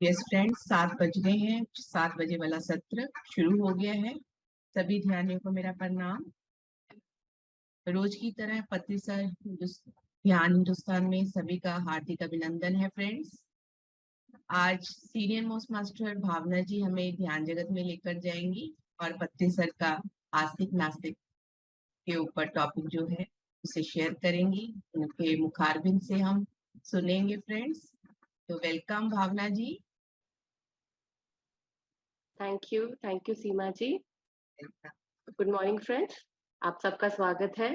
Yes friends, 7 बज गए हैं। 7 बजे वाला सत्र शुरू हो गया है। सभी ध्यानियों को मेरा प्रणाम। रोज की तरह पत्री सर ध्यान हिंदुस्तान में सभी का हार्दिक अभिनंदन है फ्रेंड्स। आज सीनियर मोस्ट मास्टर भावना जी हमें ध्यान जगत में लेकर जाएंगी और पत्री सर का आस्तिक नास्तिक के ऊपर टॉपिक जो है उसे शेयर करेंगी। उनके मुखारबिंद से हम सुनेंगे फ्रेंड्स। तो welcome Bhavna ji. Thank you Seema ji. Good morning friends, आप सबका स्वागत है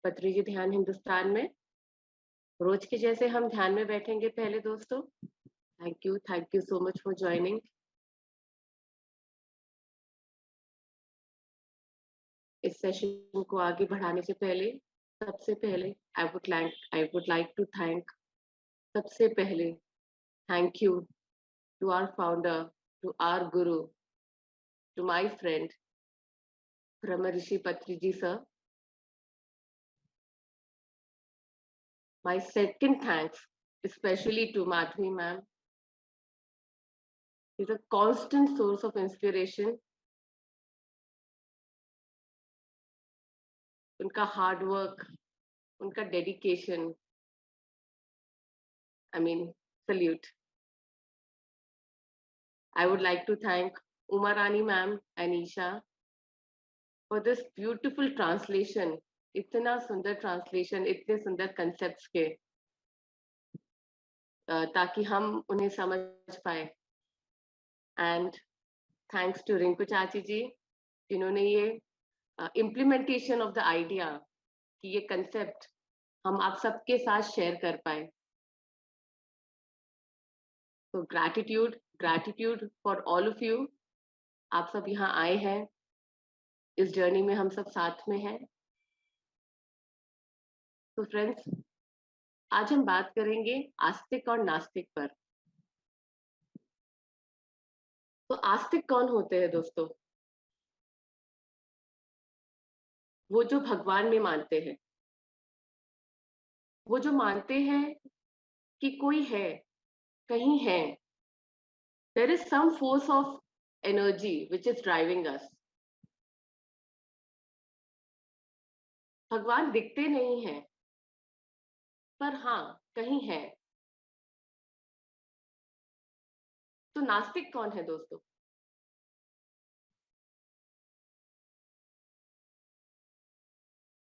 पत्री जी ध्यान हिंदुस्तान में। रोज के जैसे हम ध्यान में बैठेंगे पहले दोस्तों। Thank you so much for joining. इस सेशन को आगे बढ़ाने से पहले सबसे पहले I would like to thank सबसे पहले thank you to our founder, to our guru, to my friend Brahmarshi Patri ji sir. My second thanks, especially to Madhvi ma'am, is a constant source of inspiration. उनका hard work, उनका dedication, I mean, salute. I would like to thank Umarani ma'am and Isha for this beautiful translation. इतना सुंदर translation, इतने सुंदर concepts के, ताकि हम उन्हें समझ पाए। And thanks to रिंकू चाची जी, जिन्होंने ये इम्प्लीमेंटेशन ऑफ द आइडिया कि ये कंसेप्ट हम आप सबके साथ शेयर कर पाए। तो gratitude for all of you. आप सब यहाँ आए हैं, इस जर्नी में हम सब साथ में हैं। तो फ्रेंड्स, आज हम बात करेंगे आस्तिक और नास्तिक पर। तो आस्तिक कौन होते हैं दोस्तों? वो जो भगवान में मानते हैं, वो जो मानते हैं कि कोई है, कहीं है, there is some force of energy which is driving us. भगवान दिखते नहीं है, पर हाँ कहीं है। तो नास्तिक कौन है दोस्तों?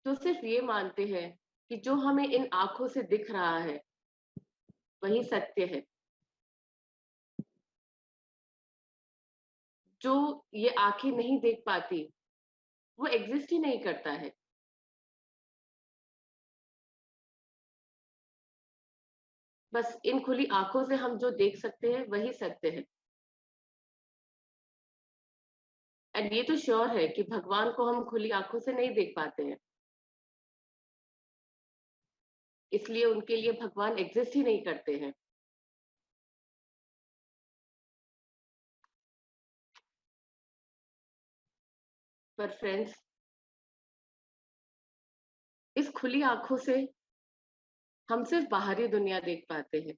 जो सिर्फ ये मानते हैं कि जो हमें इन आंखों से दिख रहा है वही सत्य है। जो ये आंखें नहीं देख पाती वो एग्जिस्ट ही नहीं करता है। बस इन खुली आंखों से हम जो देख सकते हैं वही सत्य है। एंड ये तो श्योर है कि भगवान को हम खुली आंखों से नहीं देख पाते हैं, इसलिए उनके लिए भगवान एग्जिस्ट ही नहीं करते हैं। पर फ्रेंड्स, इस खुली आंखों से हम सिर्फ बाहरी दुनिया देख पाते हैं,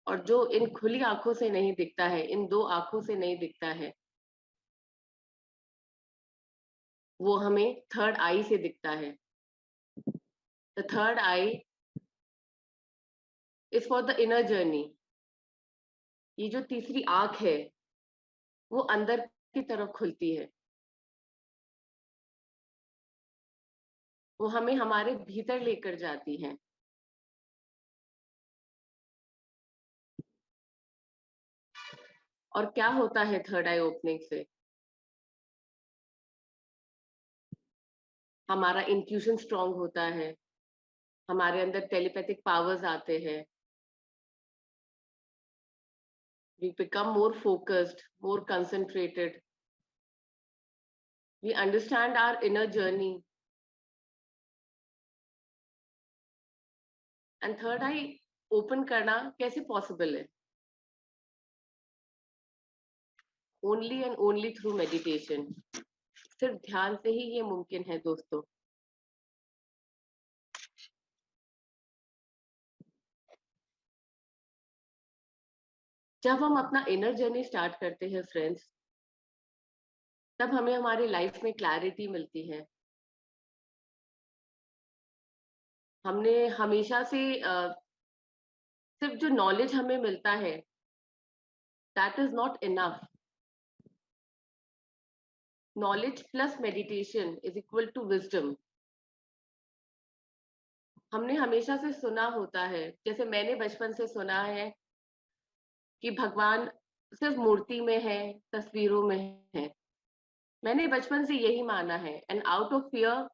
और जो इन खुली आंखों से नहीं दिखता है, इन दो आंखों से नहीं दिखता है, वो हमें थर्ड आई से दिखता है। The third I is for the inner journey. ये जो तीसरी आंख है वो अंदर की तरफ खुलती है, वो हमें हमारे भीतर लेकर जाती है। और क्या होता है थर्ड आई ओपनिंग से? हमारा इंट्यूशन स्ट्रांग होता है, हमारे अंदर टेलीपैथिक पावर्स आते हैं, we become more focused, more concentrated, we understand our inner journey. And third eye open करना कैसे पॉसिबल है? Only and only through meditation. सिर्फ ध्यान से ही ये मुमकिन है दोस्तों। जब हम अपना इनर जर्नी स्टार्ट करते हैं फ्रेंड्स, तब हमें हमारी लाइफ में क्लैरिटी मिलती है। हमने हमेशा से सिर्फ जो नॉलेज हमें मिलता है, that is not enough. Knowledge plus meditation is equal to wisdom. हमने हमेशा से सुना होता है, जैसे मैंने बचपन से सुना है कि भगवान सिर्फ मूर्ति में है, तस्वीरों में है। मैंने बचपन से यही माना है, एंड आउट ऑफ फियर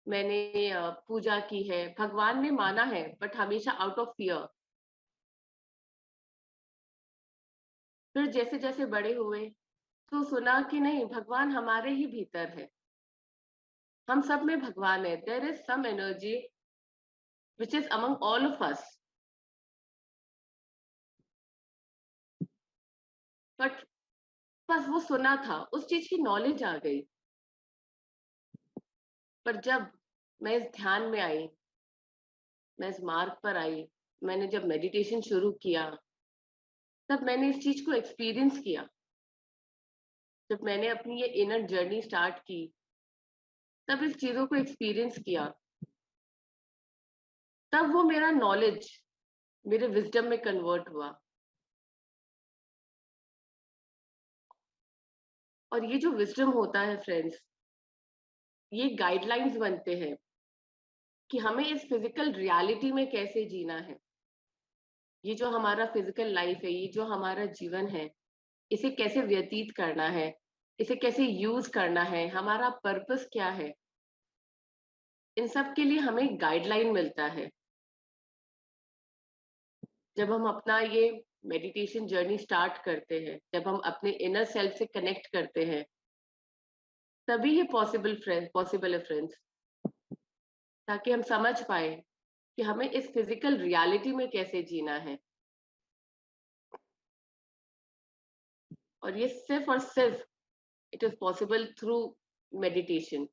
मैंने पूजा की है। भगवान ने माना है, बट हमेशा आउट ऑफ फियर। फिर जैसे जैसे बड़े हुए तो सुना कि नहीं, भगवान हमारे ही भीतर है, हम सब में भगवान है। There is some energy which is among all of us. But बस वो सुना था, उस चीज की नॉलेज आ गई। पर जब मैं इस ध्यान में आई, मैं इस मार्ग पर आई, मैंने जब मेडिटेशन शुरू किया, तब मैंने इस चीज को एक्सपीरियंस किया। जब मैंने अपनी ये इनर जर्नी स्टार्ट की, तब इस चीजों को एक्सपीरियंस किया। तब वो मेरा नॉलेज मेरे विजडम में कन्वर्ट हुआ। और ये जो विजडम होता है फ्रेंड्स, ये गाइडलाइंस बनते हैं कि हमें इस फिजिकल रियलिटी में कैसे जीना है। ये जो हमारा फिजिकल लाइफ है, ये जो हमारा जीवन है, इसे कैसे व्यतीत करना है, इसे कैसे यूज करना है, हमारा पर्पस क्या है, इन सब के लिए हमें गाइडलाइन मिलता है। जब हम अपना ये मेडिटेशन जर्नी स्टार्ट करते हैं, जब हम अपने इनर सेल्फ से कनेक्ट करते हैं, तभी ये पॉसिबल है फ्रेंड्स। ताकि हम समझ पाए कि हमें इस फिजिकल रियलिटी में कैसे जीना है। और ये सिर्फ और सिर्फ it is possible through meditation.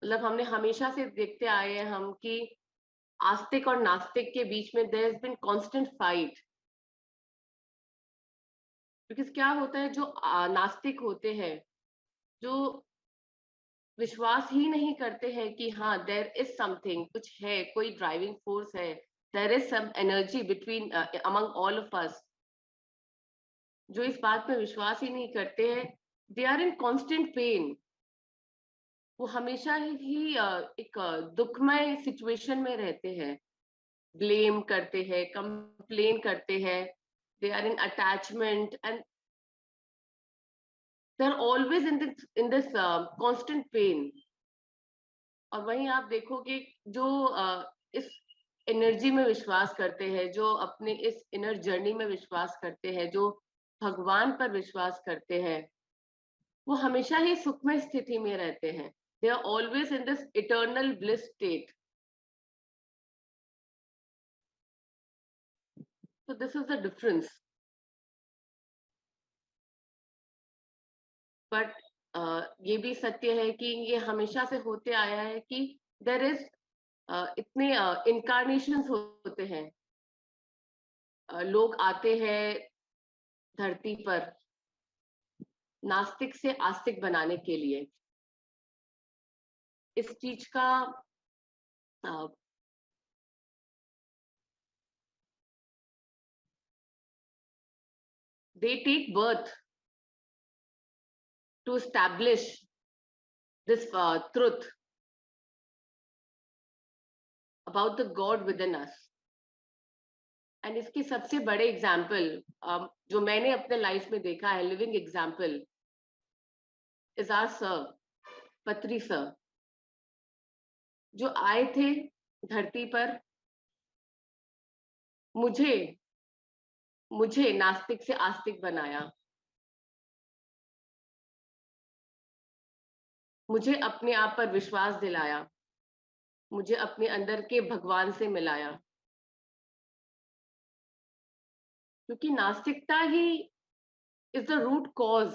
मतलब हमने हमेशा से देखते आए हैं हम कि आस्तिक और नास्तिक के बीच में there has been constant fight. Because क्या होता है, जो नास्तिक होते हैं, जो विश्वास ही नहीं करते हैं कि हाँ देयर इज समथिंग, कुछ है, कोई ड्राइविंग फोर्स है, there is some energy between among all of us, जो इस बात में विश्वास ही नहीं करते हैं, they are in constant pain. वो हमेशा ही एक दुखमय सिचुएशन में रहते हैं, ब्लेम करते हैं, कंप्लेन करते हैं, they are in attachment and they are always in this constant pain. और वहीं आप देखोगे जो इस एनर्जी में विश्वास करते हैं, जो अपने इस इनर जर्नी में विश्वास करते हैं, जो भगवान पर विश्वास करते हैं, वो हमेशा ही सुखमय स्थिति में रहते हैं। They are always in this eternal bliss state. So this is the difference. But ये भी सत्य है कि ये हमेशा से होते आया है कि देर इज इतने इनकारनेशंस होते हैं। लोग आते हैं धरती पर नास्तिक से आस्तिक बनाने के लिए। इस चीज का they take birth to establish this truth about the God within us. And इसकी सबसे बड़े एग्जाम्पल जो मैंने अपने लाइफ में देखा है, living example is our sir, Patri sir, जो आए थे धरती पर मुझे मुझे नास्तिक से आस्तिक बनाया, मुझे अपने आप पर विश्वास दिलाया, मुझे अपने अंदर के भगवान से मिलाया। क्योंकि नास्तिकता ही इज द रूट कॉज।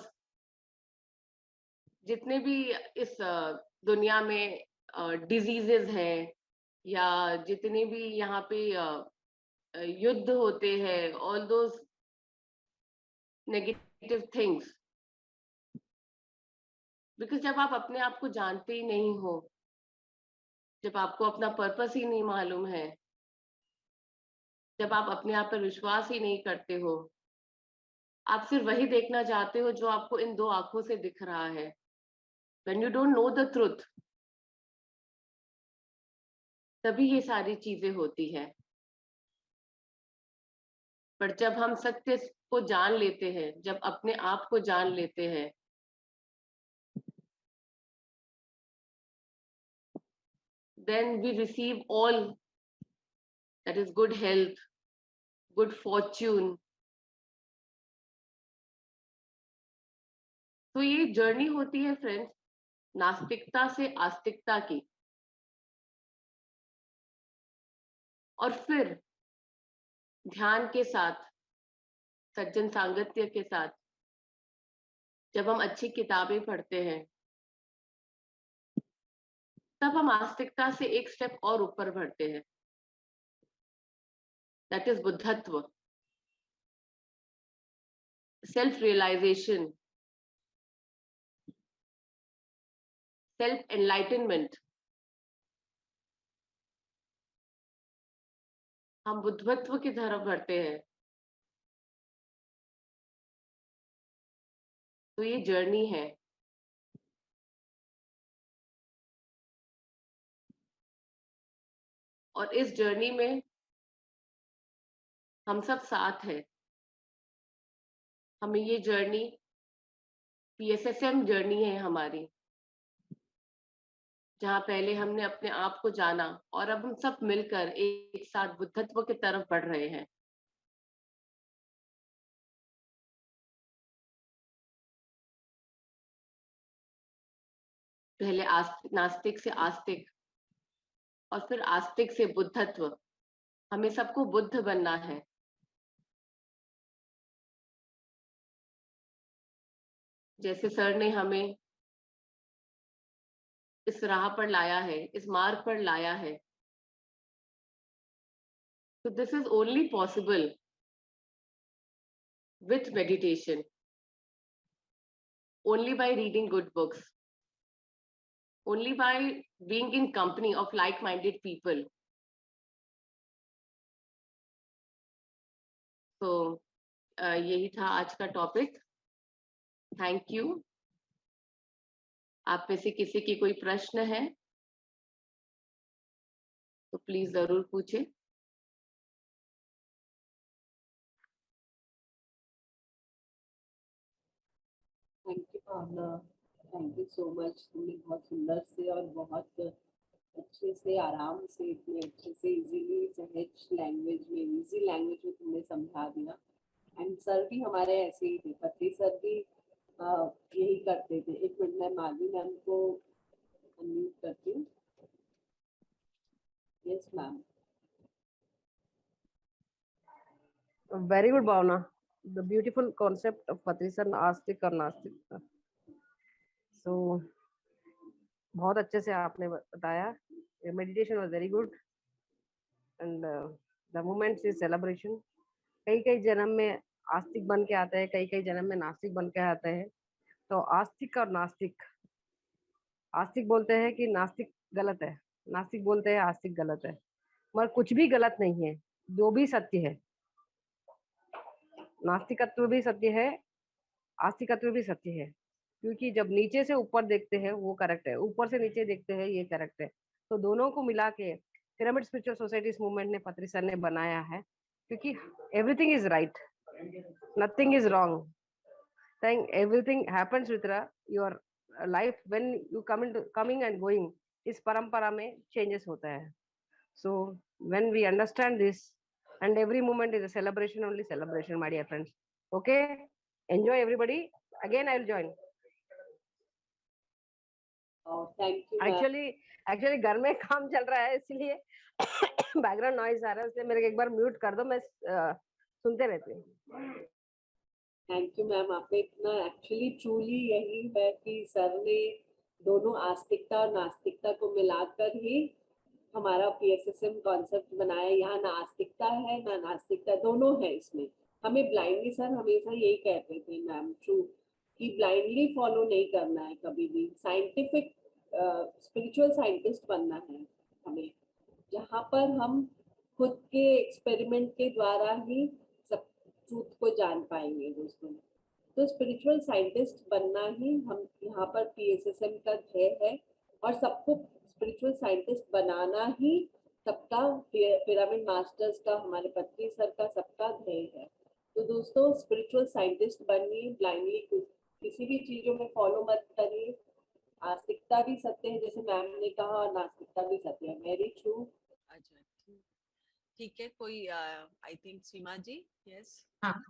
जितने भी इस दुनिया में डिजीजेस हैं, या जितने भी यहाँ पे युद्ध होते हैं, all those negative things, because जब आप अपने आप को जानते ही नहीं हो, जब आपको अपना पर्पस ही नहीं मालूम है, जब आप अपने आप पर विश्वास ही नहीं करते हो, आप सिर्फ वही देखना चाहते हो जो आपको इन दो आंखों से दिख रहा है, when you don't know the truth, तभी ये सारी चीजें होती है। पर जब हम सत्य को जान लेते हैं, जब अपने आप को जान लेते हैं, then we receive all that is good health, good fortune. तो ये जर्नी होती है फ्रेंड्स, नास्तिकता से आस्तिकता की, और फिर ध्यान के साथ, सज्जन सांगत्य के साथ, जब हम अच्छी किताबें पढ़ते हैं, तब हम आस्तिकता से एक स्टेप और ऊपर बढ़ते हैं, दैट इज बुद्धत्व, सेल्फ रियलाइजेशन, सेल्फ एनलाइटनमेंट। हम बुद्धत्व की तरफ बढ़ते हैं। तो ये जर्नी है। और इस जर्नी में हम सब साथ हैं। हमें ये जर्नी PSSM जर्नी है हमारी, जहाँ पहले हमने अपने आप को जाना और अब हम सब मिलकर एक साथ बुद्धत्व की तरफ बढ़ रहे हैं। पहले नास्तिक से आस्तिक और फिर आस्तिक से बुद्धत्व। हमें सबको बुद्ध बनना है। जैसे सर ने हमें इस राह पर लाया है, इस मार्ग पर लाया है, तो this is only possible with meditation, only by reading good books, only by being in company of like-minded people. So यही था आज का टॉपिक। Thank you. आप में से किसी की कोई प्रश्न है तो प्लीज जरूर पूछे। Thank you Bhavna, thank you so much. तुमने बहुत सुंदर से और बहुत अच्छे से, आराम से, इतने अच्छे से, इजीली, सहज लैंग्वेज में, इजी लैंग्वेज में तुमने समझा दिया। एंड सर भी हमारे ऐसे ही थे, पत्री सर भी यही करते थे। एक मिनट, मैं मालवी मैम को अनम्यूट करती हूँ। Yes ma'am. Very good, Bhavna. The beautiful concept of Patrisar आस्तिक और नास्तिक। So बहुत अच्छे से आपने बताया। Meditation was very good and the moments is celebration. कई जन्म में आस्तिक बन के आते हैं, कई जन्म में नास्तिक बन के आते हैं। तो आस्तिक और नास्तिक, आस्तिक बोलते हैं कि नास्तिक गलत है, नास्तिक बोलते हैं आस्तिक गलत है, मगर कुछ भी गलत नहीं है, जो भी सत्य है। नास्तिकत्व भी सत्य है, आस्तिकत्व भी सत्य है, क्योंकि जब नीचे से ऊपर देखते हैं वो करेक्ट है, ऊपर से नीचे देखते हैं ये करेक्ट है। तो दोनों को मिला के पिरामिड स्पिरिचुअल सोसाइटीज मूवमेंट ने पत्री सर ने बनाया है, क्योंकि everything is right, nothing is wrong, saying everything happens with your life when you coming and going, इस परंपरा में changes होता है। So when we understand this, and every moment is a celebration, only celebration, my dear friends. Okay, enjoy everybody. Again I will join. Thank you. Actually घर में काम चल रहा है, इसलिए बैकग्राउंड नॉइज आ रहा है, इसलिए मेरे को एक बार म्यूट कर दो, मैं सुनते रहती हूँ। Thank you ma'am. आपने इतना, एक्चुअली ट्रूली यही है कि सर ने दोनों आस्तिकता और नास्तिकता को मिलाकर ही हमारा PSSM कॉन्सेप्ट बनाया, यहाँ ना आस्तिकता है ना नास्तिकता, दोनों है इसमें। हमें ब्लाइंडली, सर हमेशा यही कहते थे मैम ट्रू, कि ब्लाइंडली फॉलो नहीं करना है कभी भी, साइंटिफिक स्पिरिचुअल साइंटिस्ट बनना है हमें, जहाँ पर हम खुद के एक्सपेरिमेंट के द्वारा ही सब ट्रूथ को जान पाएंगे दोस्तों। तो स्पिरिचुअल साइंटिस्ट बनना ही हम यहाँ पर PSSM का ध्येय है, और सबको स्पिरिचुअल साइंटिस्ट बनाना ही सबका, पिरामिड मास्टर्स का, हमारे पत्री सर का, सबका ध्येय है। तो दोस्तों स्पिरिचुअल साइंटिस्ट बनिए, ब्लाइंडली किसी भी चीजों में फॉलो मत करिए। आस्तिकता भी सत्य है जैसे मैम ने कहा, और नास्तिकता भी सत्य है, वेरी ट्रू। अच्छा, ठीक है। कोई I think Seema ji, yes. हाँ,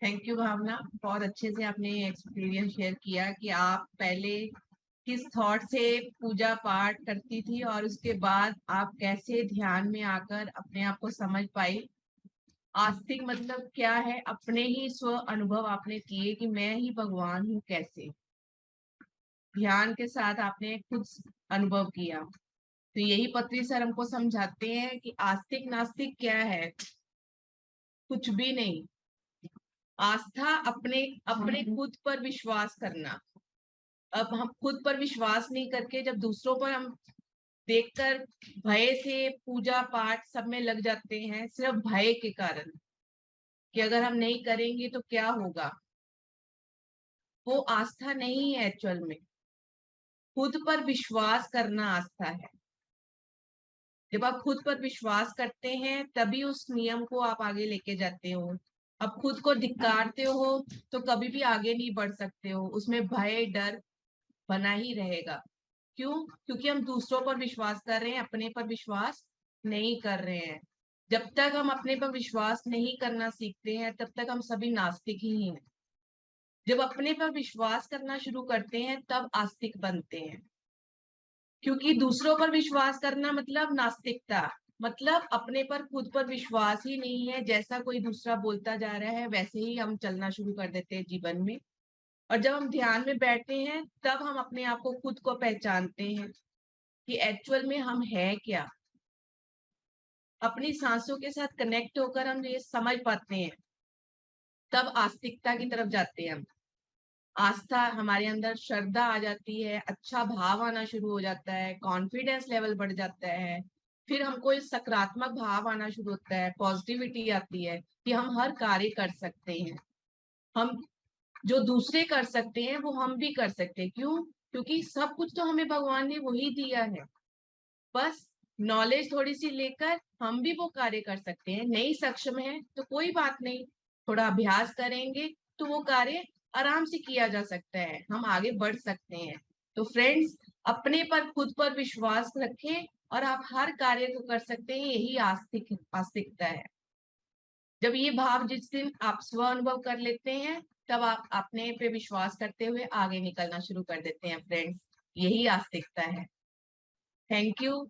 थैंक यू भावना, बहुत अच्छे से आपने एक्सपीरियंस शेयर किया कि आप पहले किस थॉट से पूजा पाठ करती थी और उसके बाद आप कैसे ध्यान में आकर अपने आप को समझ पाई। आस्तिक मतलब क्या है, अपने ही स्व अनुभव आपने किए कि मैं ही भगवान हूँ कैसे। ध्यान के साथ आपने खुद अनुभव किया। तो यही पत्री सर हमको समझाते हैं कि आस्तिक नास्तिक क्या है, कुछ भी नहीं। आस्था अपने अपने खुद पर विश्वास करना। अब हम खुद पर विश्वास नहीं करके जब दूसरों पर हम देखकर भय से पूजा पाठ सब में लग जाते हैं, सिर्फ भय के कारण कि अगर हम नहीं करेंगे तो क्या होगा, वो आस्था नहीं है। एक्चुअल में खुद पर विश्वास करना आस्था है। जब आप खुद पर विश्वास करते हैं तभी उस नियम को आप आगे लेके जाते हो। अब खुद को धिक्कारते हो तो कभी भी आगे नहीं बढ़ सकते हो, उसमें भय डर बना ही रहेगा। क्यों? क्योंकि हम दूसरों पर विश्वास कर रहे हैं, अपने पर विश्वास नहीं कर रहे हैं। जब तक हम अपने पर विश्वास नहीं करना सीखते हैं तब तक हम सभी नास्तिक ही हैं। जब अपने पर विश्वास करना शुरू करते हैं तब आस्तिक बनते हैं। क्योंकि दूसरों पर विश्वास करना मतलब नास्तिकता, मतलब अपने पर खुद पर विश्वास ही नहीं है, जैसा कोई दूसरा बोलता जा रहा है वैसे ही हम चलना शुरू कर देते हैं जीवन में। और जब हम ध्यान में बैठते हैं तब हम अपने आप को खुद को पहचानते हैं कि एक्चुअल में हम है क्या। अपनी सांसों के साथ कनेक्ट होकर हम ये समझ पाते हैं, तब आस्तिकता की तरफ जाते हैं हम। आस्था, हमारे अंदर श्रद्धा आ जाती है, अच्छा भाव आना शुरू हो जाता है, कॉन्फिडेंस लेवल बढ़ जाता है, फिर हमको इस सकारात्मक भाव आना शुरू होता है, पॉजिटिविटी आती है कि हम हर कार्य कर सकते हैं। हम जो दूसरे कर सकते हैं वो हम भी कर सकते हैं। क्यों? क्योंकि सब कुछ तो हमें भगवान ने वही दिया है, बस नॉलेज थोड़ी सी लेकर हम भी वो कार्य कर सकते हैं। नहीं सक्षम है तो कोई बात नहीं, थोड़ा अभ्यास करेंगे तो वो कार्य आराम से किया जा सकता है, हम आगे बढ़ सकते हैं। तो फ्रेंड्स, अपने पर खुद पर विश्वास रखें और आप हर कार्य को कर सकते हैं, यही आस्तिकता है। जब ये भाव जिस दिन आप स्व अनुभव कर लेते हैं तब आप अपने पे विश्वास करते हुए आगे निकलना शुरू कर देते हैं फ्रेंड्स, यही आस्तिकता है। Thank you.